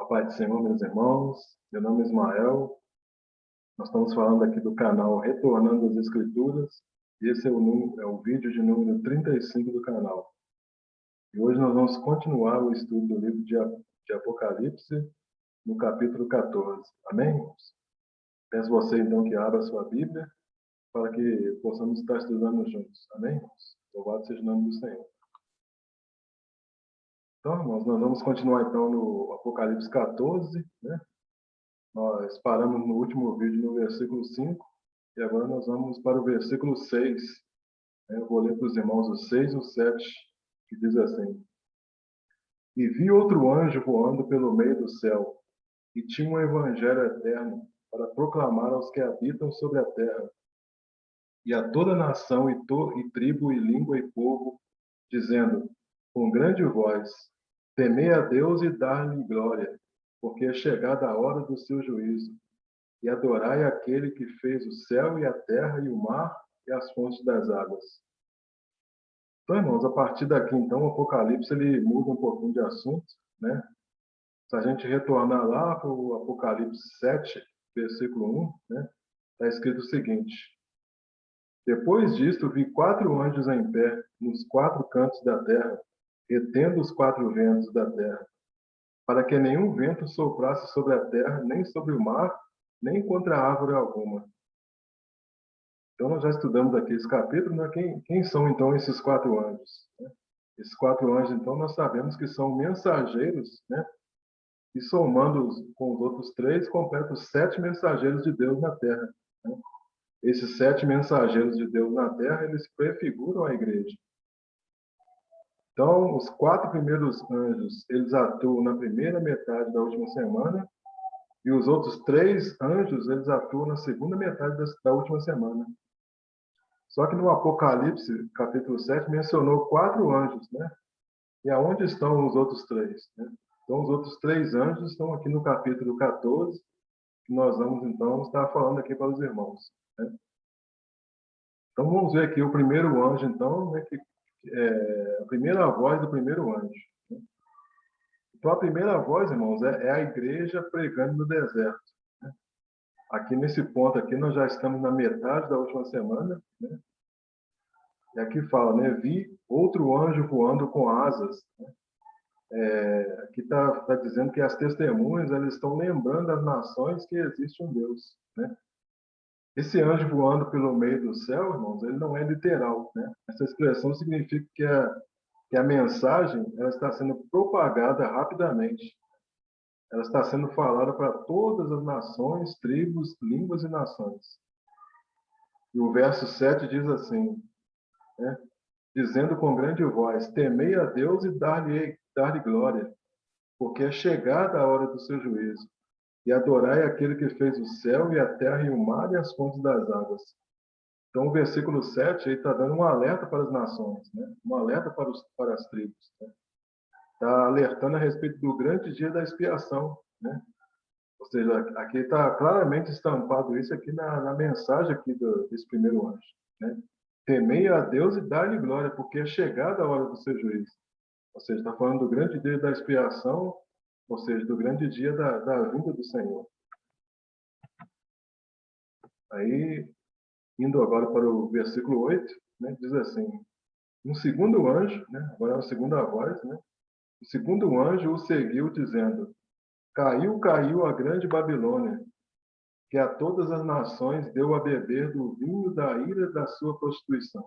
Pai do Senhor, meus irmãos, meu nome é Ismael, nós estamos falando aqui do canal Retornando às Escrituras, e esse é o vídeo de número 35 do canal. E hoje nós vamos continuar o estudo do livro de Apocalipse, no capítulo 14. Amém, irmãos? Peço você então que abra a sua Bíblia, para que possamos estar estudando juntos. Amém, irmãos? Louvado seja o nome do Senhor. Então, irmãos, nós vamos continuar então no Apocalipse 14, né? Nós paramos no último vídeo no versículo 5 e agora nós vamos para o versículo 6. Eu vou ler para os irmãos o 6 e o 7, que diz assim: E vi outro anjo voando pelo meio do céu, e tinha um evangelho eterno para proclamar aos que habitam sobre a terra, e a toda nação e tribo e língua e povo, dizendo com grande voz: Temei a Deus e dar-lhe glória, porque é chegada a hora do seu juízo. E adorai aquele que fez o céu e a terra e o mar e as fontes das águas. Então, irmãos, a partir daqui, então, o Apocalipse ele muda um pouquinho de assunto, né? Se a gente retornar lá para o Apocalipse 7, versículo 1, né? Está escrito o seguinte: Depois disto, vi 4 anjos em pé nos 4 cantos da terra, retendo os 4 ventos da terra, para que nenhum vento soprasse sobre a terra, nem sobre o mar, nem contra árvore alguma. Então, nós já estudamos aqui esse capítulo, né? Quem são, então, esses 4 anjos? Né? Esses 4 anjos, então, nós sabemos que são mensageiros, né? E somando com os outros 3, completam 7 mensageiros de Deus na Terra. Né? Esses 7 mensageiros de Deus na Terra, eles prefiguram a igreja. Então, os 4 primeiros anjos, eles atuam na primeira metade da última semana, e os outros 3 anjos, eles atuam na segunda metade da última semana. Só que no Apocalipse, capítulo 7, mencionou 4 anjos, né? E aonde estão os outros 3? Né? Então, os outros 3 anjos estão aqui no capítulo 14, que nós vamos, então, estar falando aqui para os irmãos. Né? Então, vamos ver aqui o primeiro anjo, então, né, que é a primeira voz do primeiro anjo. Né? Então, a primeira voz, irmãos, é a igreja pregando no deserto. Né? Aqui nesse ponto aqui, nós já estamos na metade da última semana, né? E aqui fala, né? Vi outro anjo voando com asas. Né? Aqui está dizendo que as testemunhas elas estão lembrando as nações que existe um Deus. Né? Esse anjo voando pelo meio do céu, irmãos, ele não é literal. Né? Essa expressão significa que a mensagem ela está sendo propagada rapidamente. Ela está sendo falada para todas as nações, tribos, línguas e nações. E o verso 7 diz assim, né? Dizendo com grande voz: Temei a Deus e dar-lhe glória, porque é chegada a hora do seu juízo. E adorai aquele que fez o céu e a terra e o mar e as fontes das águas. Então, o versículo 7 está dando um alerta para as nações, né? Um alerta para as tribos. Né? Está alertando a respeito do grande dia da expiação. Né? Ou seja, aqui está claramente estampado isso aqui na mensagem aqui desse primeiro anjo. Né? Temei a Deus e dá-lhe glória, porque é chegada a hora do seu juízo. Ou seja, está falando do grande dia da expiação, ou seja, do grande dia da vinda do Senhor. Aí, indo agora para o versículo 8, né, diz assim: Um segundo anjo, né, agora é a segunda voz, né, o segundo anjo o seguiu, dizendo: Caiu, caiu a grande Babilônia, que a todas as nações deu a beber do vinho da ira da sua prostituição.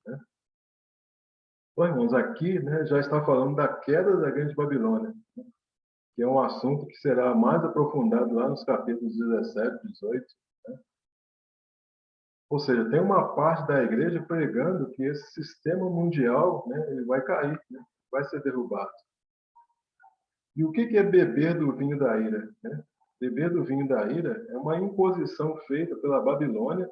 Né? Bom, irmãos, aqui, né, já está falando da queda da grande Babilônia, né, que é um assunto que será mais aprofundado lá nos capítulos 17, 18. Né? Ou seja, tem uma parte da igreja pregando que esse sistema mundial, né, ele vai cair, né, vai ser derrubado. E o que é beber do vinho da ira? Né? Beber do vinho da ira é uma imposição feita pela Babilônia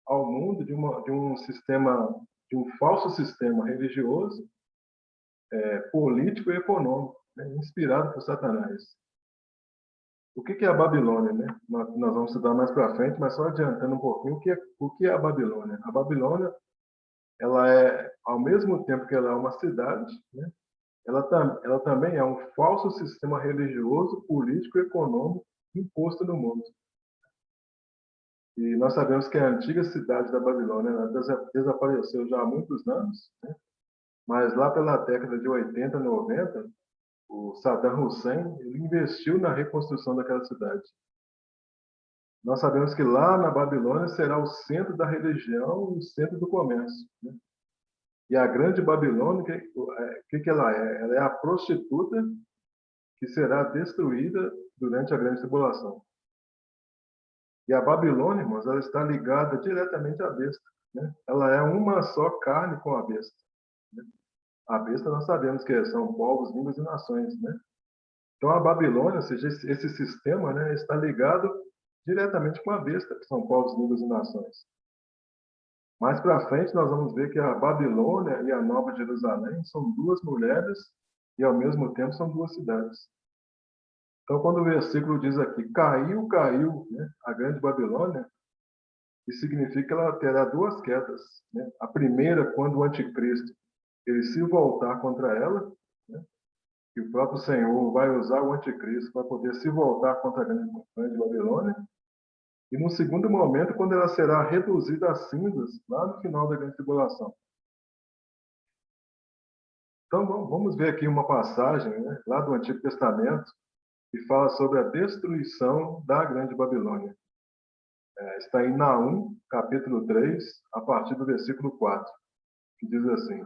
ao mundo de um sistema, de um falso sistema religioso, político e econômico, né, inspirado por Satanás. O que é a Babilônia? Né? Nós vamos estudar mais para frente, mas só adiantando um pouquinho, o que é a Babilônia? A Babilônia, ela é, ao mesmo tempo que ela é uma cidade, né, ela também é um falso sistema religioso, político e econômico imposto no mundo. E nós sabemos que a antiga cidade da Babilônia ela desapareceu já há muitos anos, né? Mas lá pela década de 80, 90, o Saddam Hussein ele investiu na reconstrução daquela cidade. Nós sabemos que lá na Babilônia será o centro da religião e o centro do comércio, né? E a grande Babilônia, que ela é? Ela é a prostituta que será destruída durante a grande tribulação. E a Babilônia, irmãos, ela está ligada diretamente à besta, né? Ela é uma só carne com a besta, né? A besta nós sabemos que são povos, línguas e nações, né? Então a Babilônia, ou seja, esse sistema, né, está ligado diretamente com a besta, que são povos, línguas e nações. Mais para frente nós vamos ver que a Babilônia e a Nova Jerusalém são duas mulheres e ao mesmo tempo são duas cidades. Então quando o versículo diz aqui, caiu, né, a grande Babilônia, isso significa que ela terá duas quedas, né? A primeira, quando o anticristo ele se voltar contra ela, né? Que o próprio Senhor vai usar o anticristo para poder se voltar contra a grande Babilônia. E no segundo momento, quando ela será reduzida a cinzas, lá no final da grande tribulação. Então, vamos ver aqui uma passagem, né, lá do Antigo Testamento, que fala sobre a destruição da grande Babilônia. Está em Naum, capítulo 3, a partir do versículo 4, que diz assim: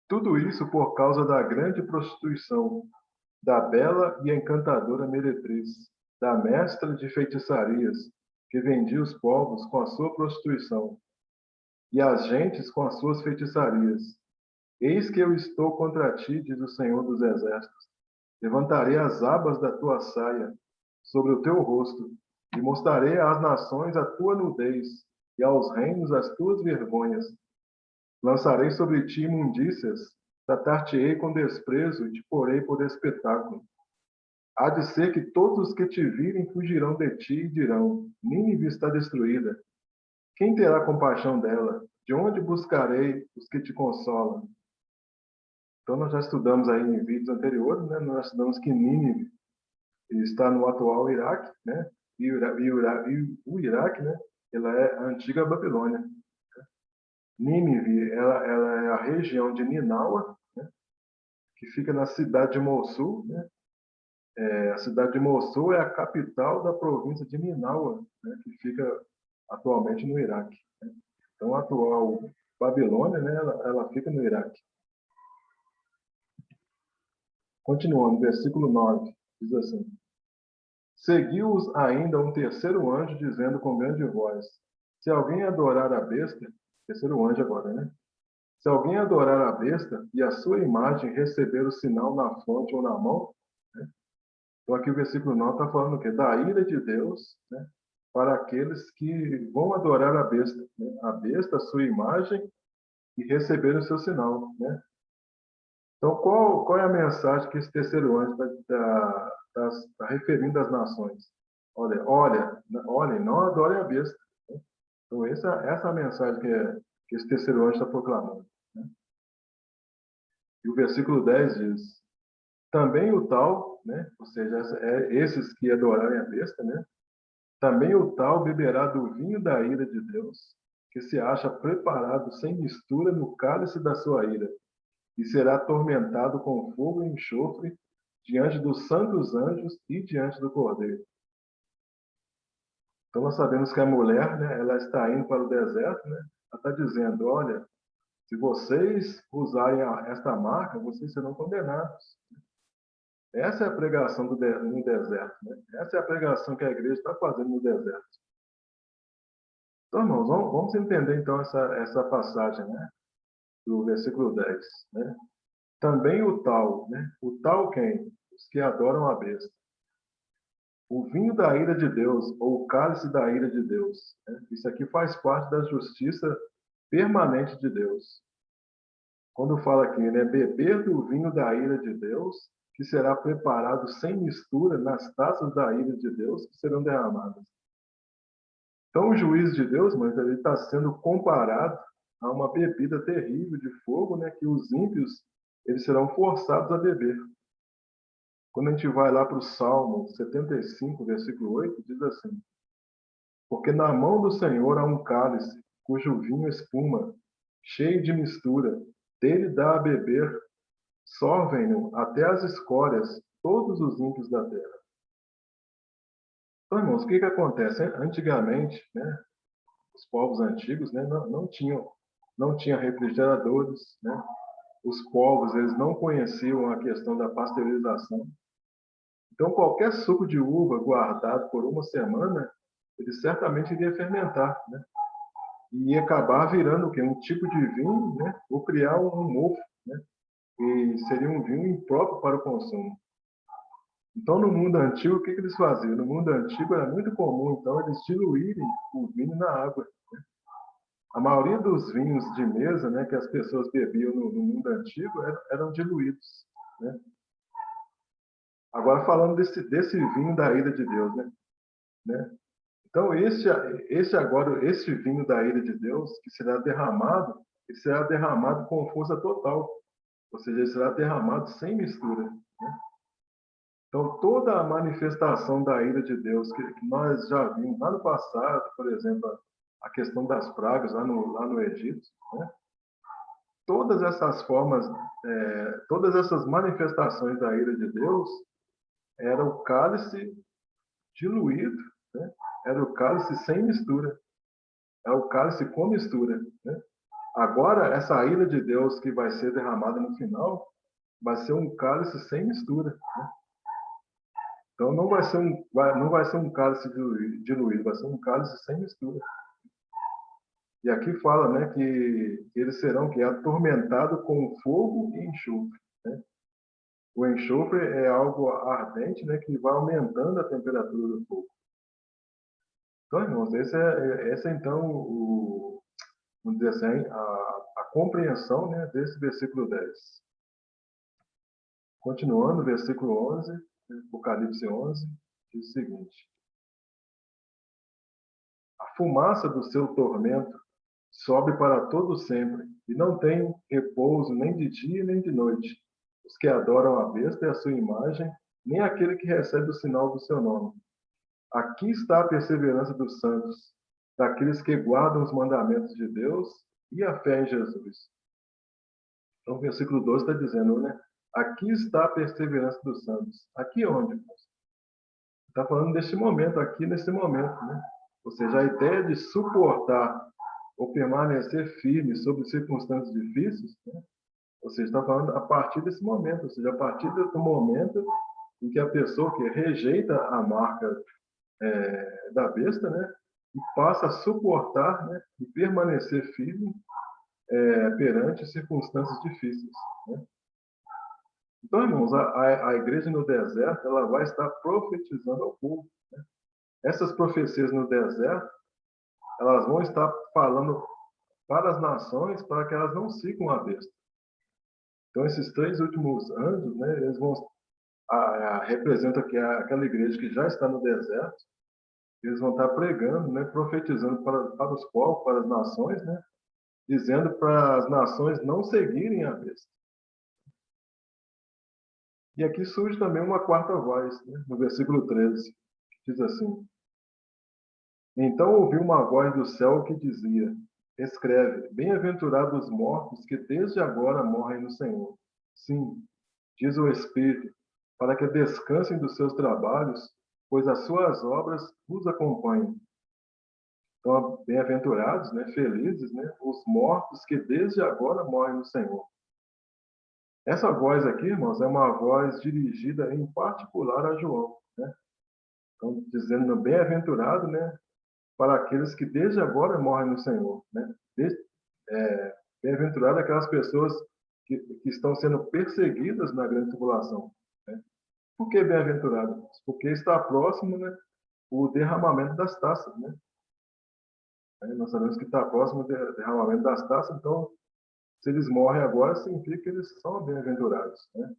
Tudo isso por causa da grande prostituição, da bela e encantadora meretriz, da mestra de feitiçarias, que vendia os povos com a sua prostituição, e as gentes com as suas feitiçarias. Eis que eu estou contra ti, diz o Senhor dos Exércitos. Levantarei as abas da tua saia sobre o teu rosto, e mostrarei às nações a tua nudez, e aos reinos as tuas vergonhas. Lançarei sobre ti imundícias, tratar-te-ei com desprezo e te porei por espetáculo. Há de ser que todos os que te virem fugirão de ti e dirão: Nínive está destruída. Quem terá compaixão dela? De onde buscarei os que te consolam? Então, nós já estudamos aí em vídeos anteriores, né? Nós estudamos que Nínive está no atual Iraque, né? E o Iraque, né? Ela é a antiga Babilônia. Nínive, ela é a região de Ninaua, né? Que fica na cidade de Mossul, né? A cidade de Mossul é a capital da província de Ninaua, né? Que fica atualmente no Iraque, né? Então, a atual Babilônia, né? Ela fica no Iraque. Continuando, versículo 9, diz assim: Seguiu-os ainda um terceiro anjo, dizendo com grande voz: Se alguém adorar a besta, terceiro anjo agora, né? Se alguém adorar a besta e a sua imagem receber o sinal na fronte ou na mão, né? Então aqui o versículo 9 está falando o quê? Da ira de Deus, né? Para aqueles que vão adorar a besta, né? A besta, a sua imagem e receber o seu sinal, né? Então, qual é a mensagem que esse terceiro anjo está referindo às nações? Olhem, não adorem a besta, né? Então, essa é a mensagem que esse terceiro anjo está proclamando, né? E o versículo 10 diz: Também o tal, né? Ou seja, esses que adorarem a besta, né? Também o tal beberá do vinho da ira de Deus, que se acha preparado sem mistura no cálice da sua ira, e será atormentado com fogo e enxofre diante dos santos anjos e diante do Cordeiro. Então nós sabemos que a mulher, né, ela está indo para o deserto, né? Ela está dizendo: olha, se vocês usarem esta marca, vocês serão condenados. Essa é a pregação no deserto, né? Essa é a pregação que a igreja está fazendo no deserto. Então, irmãos, vamos entender então essa passagem, né? Do versículo 10, né? Também o tal, né? O tal quem? Os que adoram a besta. O vinho da ira de Deus, ou o cálice da ira de Deus, né? Isso aqui faz parte da justiça permanente de Deus. Quando fala aqui, né? Beber do vinho da ira de Deus, que será preparado sem mistura nas taças da ira de Deus que serão derramadas. Então, o juízo de Deus, mas ele está sendo comparado a uma bebida terrível de fogo, né? Que os ímpios eles serão forçados a beber. Quando a gente vai lá para o Salmo 75, versículo 8, diz assim: porque na mão do Senhor há um cálice, cujo vinho espuma, cheio de mistura. Dele dá a beber, sorvem-no até as escórias, todos os ímpios da terra. Então, irmãos, o que acontece? Antigamente, né, os povos antigos, né, não tinham refrigeradores, né? Os povos, eles não conheciam a questão da pasteurização. Então, qualquer suco de uva guardado por uma semana, ele certamente iria fermentar, né? E ia acabar virando o quê? Um tipo de vinho, né? Ou criar um mofo, né? E seria um vinho impróprio para o consumo. Então, no mundo antigo, o que eles faziam? No mundo antigo era muito comum, então, eles diluírem o vinho na água. A maioria dos vinhos de mesa, né, que as pessoas bebiam no mundo antigo eram diluídos, né? Agora, falando desse vinho da ira de Deus, né? Então, esse vinho da ira de Deus, que será derramado, ele será derramado com força total, ou seja, ele será derramado sem mistura, né? Então, toda a manifestação da ira de Deus que nós já vimos lá no passado, por exemplo, a questão das pragas lá no Egito, né? Todas essas formas, todas essas manifestações da ira de Deus era o cálice diluído, né? Era o cálice sem mistura, é o cálice com mistura, né? Agora, essa ira de Deus que vai ser derramada no final, vai ser um cálice sem mistura, né? Então, não vai ser um cálice diluído, vai ser um cálice sem mistura. E aqui fala, né, que eles serão atormentados com fogo e enxofre, né? O enxofre é algo ardente, né, que vai aumentando a temperatura do fogo. Então, irmãos, esse é então vamos dizer assim, a compreensão, né, desse versículo 10. Continuando, versículo 11, Apocalipse 11, diz o seguinte: a fumaça do seu tormento sobe para todo sempre, e não tem repouso nem de dia nem de noite. Os que adoram a besta e a sua imagem, nem aquele que recebe o sinal do seu nome. Aqui está a perseverança dos santos, daqueles que guardam os mandamentos de Deus e a fé em Jesus. Então, o versículo 12 está dizendo, né? Aqui está a perseverança dos santos. Aqui onde? Está falando deste momento, aqui nesse momento, né? Ou seja, a ideia de suportar ou permanecer firme sob circunstâncias difíceis, né? Ou seja, está falando a partir desse momento, ou seja, a partir do momento em que a pessoa que rejeita a marca da besta, né? E passa a suportar, né? E permanecer firme perante circunstâncias difíceis, né? Então, irmãos, a igreja no deserto, ela vai estar profetizando ao povo, né? Essas profecias no deserto, elas vão estar falando para as nações para que elas não sigam a besta. Então, esses 3 últimos anjos, né, eles vão representam aquela igreja que já está no deserto. Eles vão estar pregando, né, profetizando para os povos, para as nações, né, dizendo para as nações não seguirem a besta. E aqui surge também uma quarta voz, né, no versículo 13, que diz assim: então ouvi uma voz do céu que dizia: escreve, bem-aventurados os mortos que desde agora morrem no Senhor. Sim, diz o Espírito, para que descansem dos seus trabalhos, pois as suas obras os acompanham. Então, bem-aventurados, né, felizes, né, os mortos que desde agora morrem no Senhor. Essa voz aqui, irmãos, é uma voz dirigida em particular a João, né? Então, dizendo bem-aventurado, né, para aqueles que desde agora morrem no Senhor, né? Bem-aventurado aquelas pessoas que estão sendo perseguidas na grande tribulação, né? Por que bem-aventurado? Porque está próximo, né, o derramamento das taças, né? Nós sabemos que está próximo o derramamento das taças, então, se eles morrem agora, significa que eles são bem-aventurados, né?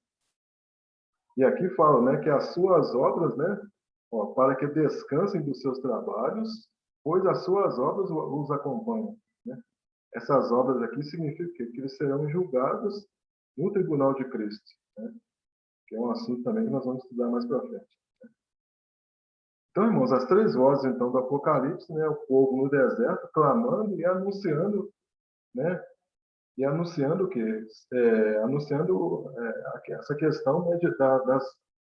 E aqui fala, né, que as suas obras, né, para que descansem dos seus trabalhos, pois as suas obras os acompanham, né? Essas obras aqui significam que eles serão julgados no tribunal de Cristo, né? Que é um assunto também que nós vamos estudar mais para frente. Então, irmãos, as três vozes então do Apocalipse, né? O povo no deserto clamando e anunciando, né? E anunciando o quê? Anunciando essa questão, né,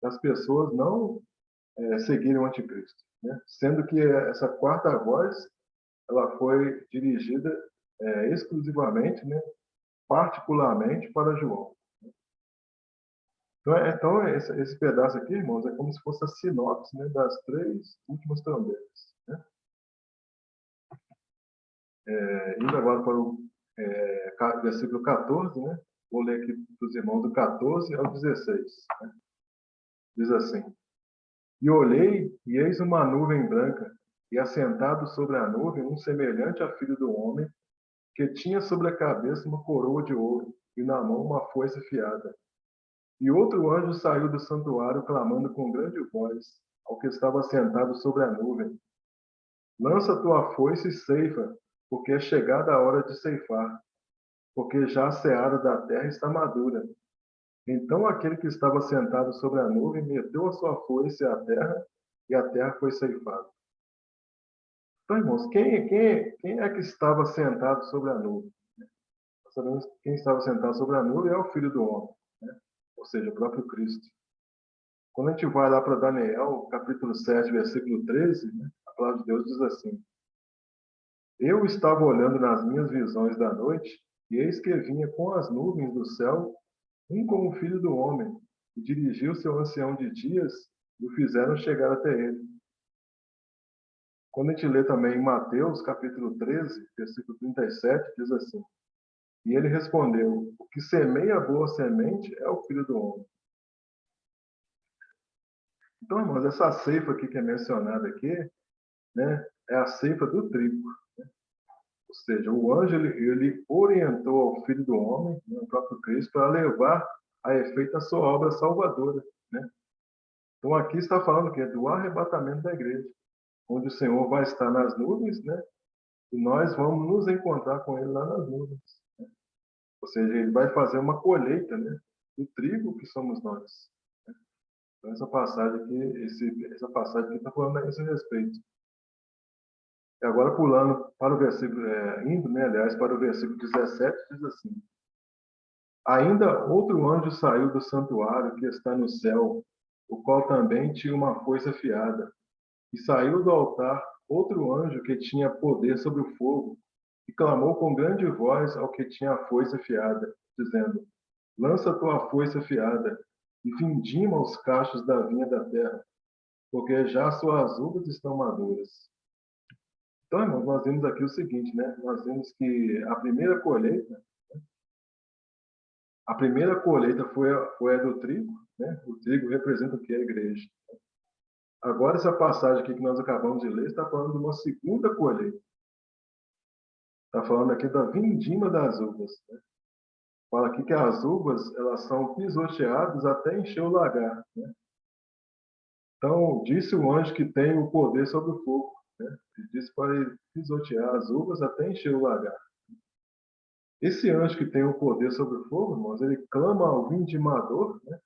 das pessoas não seguirem o anticristo, né? Sendo que essa quarta voz ela foi dirigida exclusivamente, né, particularmente para João. Então esse pedaço aqui, irmãos, é como se fosse a sinopse, né, das três últimas trombetas, né? Indo agora para o versículo 14, né? Vou ler aqui para os irmãos do 14 ao 16. Né? Diz assim: E olhei, e eis uma nuvem branca, e assentado sobre a nuvem um semelhante a filho do homem, que tinha sobre a cabeça uma coroa de ouro, e na mão uma foice afiada. E outro anjo saiu do santuário, clamando com grande voz ao que estava sentado sobre a nuvem: Lança tua foice e ceifa, porque é chegada a hora de ceifar, porque já a seara da terra está madura. Então aquele que estava sentado sobre a nuvem meteu a sua foice à terra, e a terra foi ceifada. Então, irmãos, quem é que estava sentado sobre a nuvem? Nós sabemos que quem estava sentado sobre a nuvem é o Filho do Homem, né? Ou seja, o próprio Cristo. Quando a gente vai lá para Daniel, capítulo 7, versículo 13, né, a palavra de Deus diz assim: Eu estava olhando nas minhas visões da noite, e eis que vinha com as nuvens do céu um como o Filho do Homem, e dirigiu-se ao ancião de dias, e o fizeram chegar até ele. Quando a gente lê também em Mateus, capítulo 13, versículo 37, diz assim: E ele respondeu: O que semeia a boa semente é o Filho do Homem. Então, irmãos, essa ceifa aqui que é mencionada aqui, né, é a ceifa do trigo. Ou seja, o anjo ele orientou ao Filho do Homem, né, o próprio Cristo, para levar a efeito a sua obra salvadora, né? Então, aqui está falando que é do arrebatamento da igreja, onde o Senhor vai estar nas nuvens, né? E nós vamos nos encontrar com ele lá nas nuvens. Ou seja, ele vai fazer uma colheita, né, do trigo que somos nós. Então, essa passagem aqui está falando a esse respeito. E agora, pulando para o versículo, indo, né, aliás, para o versículo 17, diz assim: Ainda outro anjo saiu do santuário que está no céu, o qual também tinha uma foice afiada. E saiu do altar outro anjo que tinha poder sobre o fogo, e clamou com grande voz ao que tinha a foice afiada, dizendo: Lança tua foice afiada, e vindima os cachos da vinha da terra, porque já suas uvas estão maduras. Então, irmãos, nós vimos aqui o seguinte, né? Nós vimos que a primeira colheita foi a do trigo, né? O trigo representa o que é a igreja. Agora, essa passagem aqui que nós acabamos de ler está falando de uma segunda colheita. Está falando aqui da vindima das uvas, né? Fala aqui que as uvas elas são pisoteadas até encher o lagar, né? Então, disse o anjo que tem o poder sobre o fogo, né? Ele disse para ele pisotear as uvas até encher o lagar. Esse anjo que tem o poder sobre o fogo, irmãos, ele clama ao vindimador, né?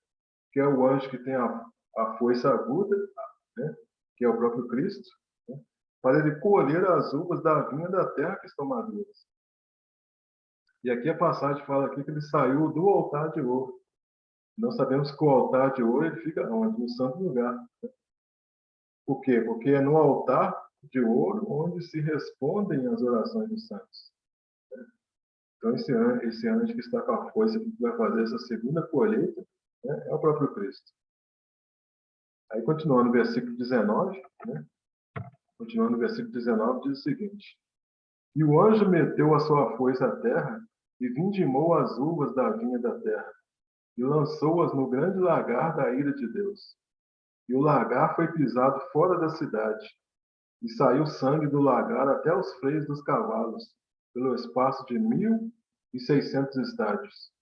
Que é o anjo que tem a foice aguda, né? Que é o próprio Cristo, né? Para ele colher as uvas da vinha da terra que estão maduras. E aqui a passagem fala aqui que ele saiu do altar de ouro. Nós sabemos que o altar de ouro ele fica onde? No santo lugar. Por quê? Porque é no altar de ouro onde se respondem as orações dos santos. Então, esse anjo que está com a foice que vai fazer essa segunda colheita, né, é o próprio Cristo. Aí, continuando no versículo 19, né, continuando no versículo 19, diz o seguinte: E o anjo meteu a sua foice à terra e vindimou as uvas da vinha da terra e lançou-as no grande lagar da ira de Deus. E o lagar foi pisado fora da cidade, e saiu sangue do lagar até os freios dos cavalos, pelo espaço de 1.600 estádios.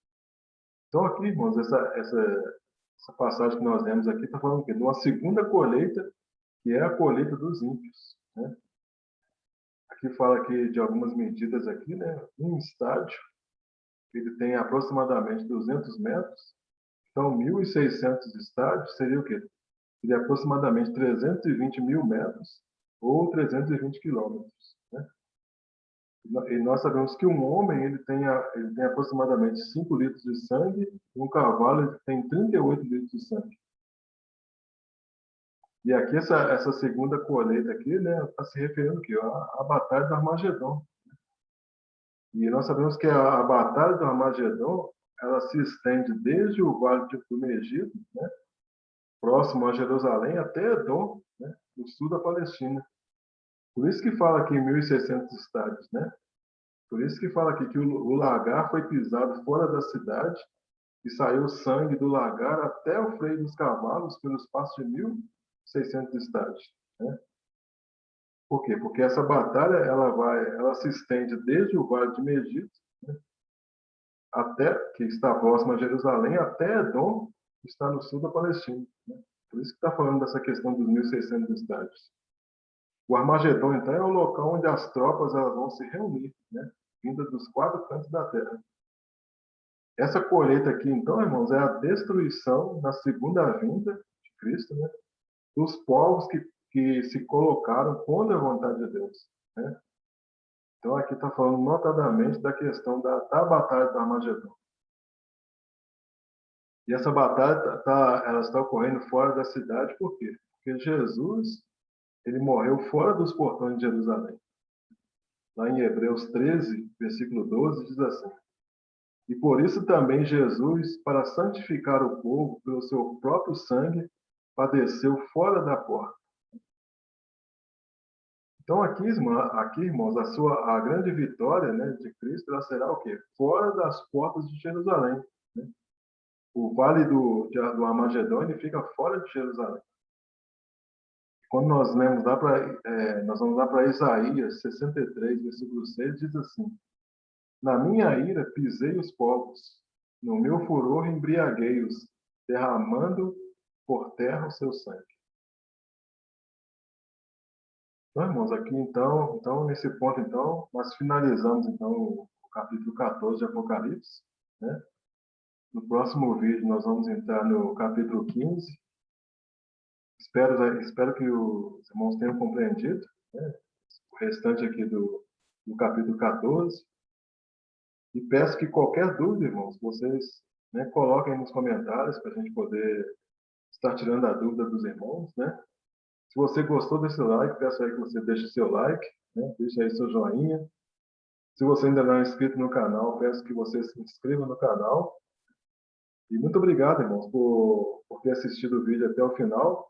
Então aqui, irmãos, essa passagem que nós lemos aqui está falando de uma segunda colheita, que é a colheita dos ímpios, né? Aqui fala aqui de algumas medidas aqui, né? Um estádio, ele tem aproximadamente 200 metros, então 1.600 estádios seria o quê? Seria aproximadamente 320 mil metros ou 320 quilômetros, né? E nós sabemos que um homem ele tem aproximadamente 5 litros de sangue, e um cavalo ele tem 38 litros de sangue. E aqui essa segunda colheita aqui, né, está se referindo aqui, ó, à Batalha do Armagedon. E nós sabemos que a Batalha do Armagedon, ela se estende desde o Vale do Egito, né, próximo a Jerusalém, até Edom, né, no sul da Palestina. Por isso que fala aqui em 1.600 estádios, né? Por isso que fala aqui que o lagar foi pisado fora da cidade e saiu sangue do lagar até o freio dos cavalos pelo espaço de 1.600 estádios, né? Por quê? Porque essa batalha ela se estende desde o Vale de Megiddo, né, até que está próximo a Jerusalém, até Edom, que está no sul da Palestina, né? Por isso que está falando dessa questão dos 1.600 estádios. O Armagedon, então, é o local onde as tropas elas vão se reunir, né, vindas dos 4 cantos da terra. Essa colheita aqui, então, irmãos, é a destruição na segunda vinda de Cristo, né, dos povos que se colocaram contra a vontade de Deus, né? Então, aqui está falando notadamente da questão da batalha do Armagedon. E essa batalha ela está ocorrendo fora da cidade, por quê? Porque Jesus ele morreu fora dos portões de Jerusalém. Lá em Hebreus 13, versículo 12, diz assim: E por isso também Jesus, para santificar o povo pelo seu próprio sangue, padeceu fora da porta. Então aqui, irmãos, a grande vitória, né, de Cristo, ela será o quê? Fora das portas de Jerusalém, né? O vale do Armagedon ele fica fora de Jerusalém. Quando nós lemos lá nós vamos lá para Isaías 63, versículo 6, diz assim: Na minha ira pisei os povos, no meu furor embriaguei-os, derramando por terra o seu sangue. Então, irmãos, aqui então nesse ponto então nós finalizamos então o capítulo 14 de Apocalipse, né? No próximo vídeo nós vamos entrar no capítulo 15. Espero que os irmãos tenham compreendido, né, o restante aqui do capítulo 14. E peço que qualquer dúvida, irmãos, vocês, né, coloquem nos comentários para a gente poder estar tirando a dúvida dos irmãos, né? Se você gostou desse like, peço aí que você deixe seu like, né? Deixe aí seu joinha. Se você ainda não é inscrito no canal, peço que você se inscreva no canal. E muito obrigado, irmãos, por ter assistido o vídeo até o final.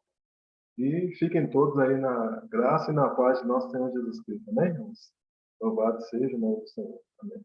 E fiquem todos aí na graça e na paz de nosso Senhor Jesus Cristo. Amém, irmãos? Louvado seja o nome do Senhor. Amém.